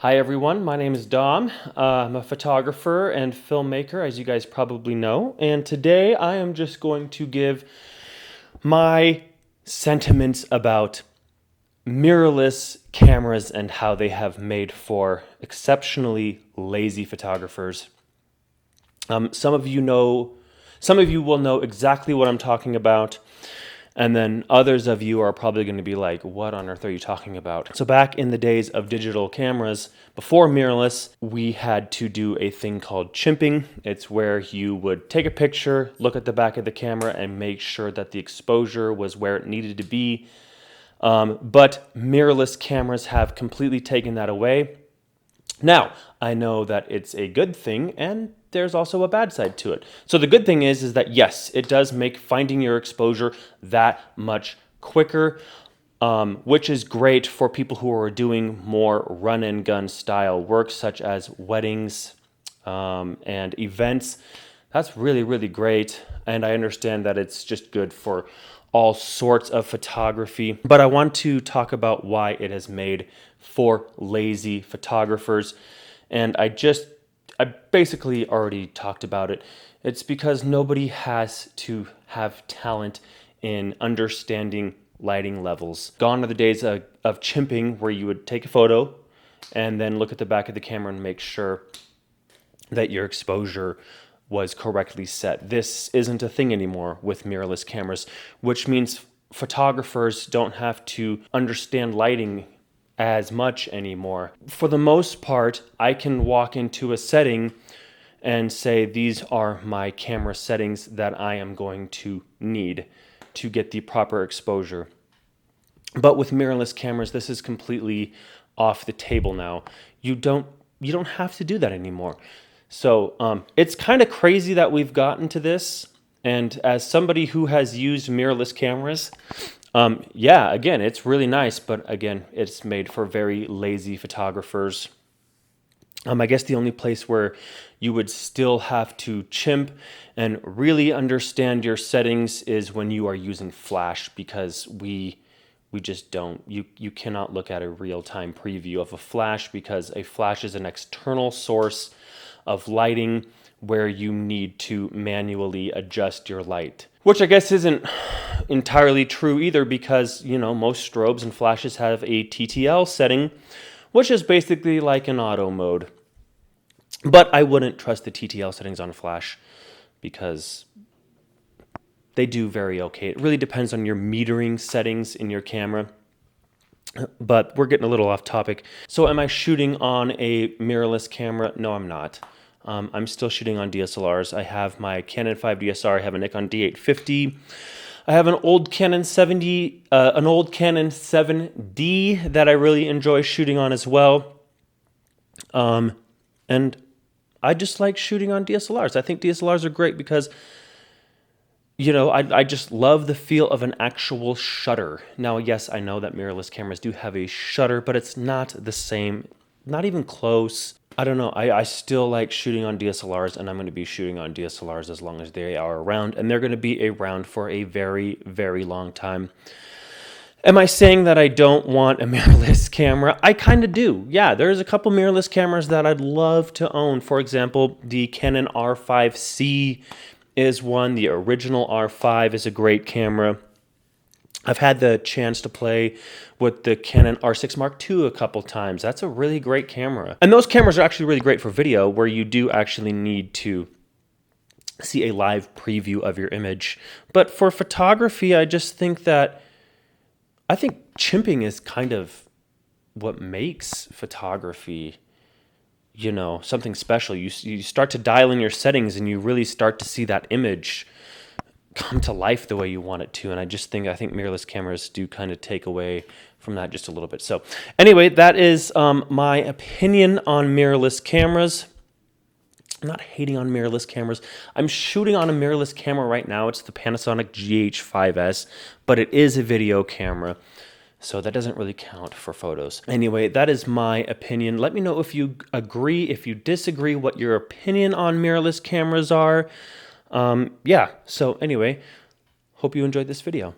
Hi everyone, my name is Dom. I'm a photographer and filmmaker, as you guys probably know, and today I am just going to give my sentiments about mirrorless cameras and how they have made for exceptionally lazy photographers. Some of you will know exactly what I'm talking about. And then others of you are probably going to be like, what on earth are you talking about? So back in the days of digital cameras, before mirrorless, we had to do a thing called chimping. It's where you would take a picture, look at the back of the camera, and make sure that the exposure was where it needed to be. But mirrorless cameras have completely taken that away. Now, I know that it's a good thing, and there's also a bad side to it. So the good thing is that yes, it does make finding your exposure that much quicker, which is great for people who are doing more run-and-gun style work, such as weddings and events. That's really, really great, and I understand that it's just good for all sorts of photography. But I want to talk about why it has made for lazy photographers. And I basically already talked about it. It's because nobody has to have talent in understanding lighting levels. Gone are the days of chimping where you would take a photo and then look at the back of the camera and make sure that your exposure was correctly set. This isn't a thing anymore with mirrorless cameras, which means photographers don't have to understand lighting as much anymore. For the most part, I can walk into a setting and say, these are my camera settings that I am going to need to get the proper exposure. But with mirrorless cameras, this is completely off the table now. You don't have to do that anymore. So it's kind of crazy that we've gotten to this. And as somebody who has used mirrorless cameras, yeah, again, it's really nice, but again, it's made for very lazy photographers. I guess the only place where you would still have to chimp and really understand your settings is when you are using flash, because we just don't. You cannot look at a real-time preview of a flash, because a flash is an external source of lighting where you need to manually adjust your light. Which I guess isn't entirely true either, because, most strobes and flashes have a TTL setting, which is basically like an auto mode. But I wouldn't trust the TTL settings on flash because they do very okay. It really depends on your metering settings in your camera. But we're getting a little off topic. So am I shooting on a mirrorless camera? No, I'm not. I'm still shooting on DSLRs. I have my Canon 5 DSR. I have a Nikon D850. I have an old Canon 7D that I really enjoy shooting on as well. And I just like shooting on DSLRs. I think DSLRs are great because, I just love the feel of an actual shutter. Now, yes, I know that mirrorless cameras do have a shutter, but it's not the same, not even close. I don't know. I still like shooting on DSLRs, and I'm going to be shooting on DSLRs as long as they are around, and they're going to be around for a very, very long time. Am I saying that I don't want a mirrorless camera? I kind of do. Yeah, there's a couple mirrorless cameras that I'd love to own. For example, the Canon R5C is one. The original R5 is a great camera. I've had the chance to play with the Canon R6 Mark II a couple times. That's a really great camera. And those cameras are actually really great for video, where you do actually need to see a live preview of your image. But for photography, I think chimping is kind of what makes photography, something special. You start to dial in your settings and you really start to see that image come to life the way you want it to. And I think mirrorless cameras do kind of take away from that just a little bit. So anyway, that is my opinion on mirrorless cameras. I'm not hating on mirrorless cameras. I'm shooting on a mirrorless camera right now. It's the Panasonic GH5S, but it is a video camera, so that doesn't really count for photos. Anyway, that is my opinion. Let me know if you agree, if you disagree, what your opinion on mirrorless cameras are. Yeah, so anyway, hope you enjoyed this video.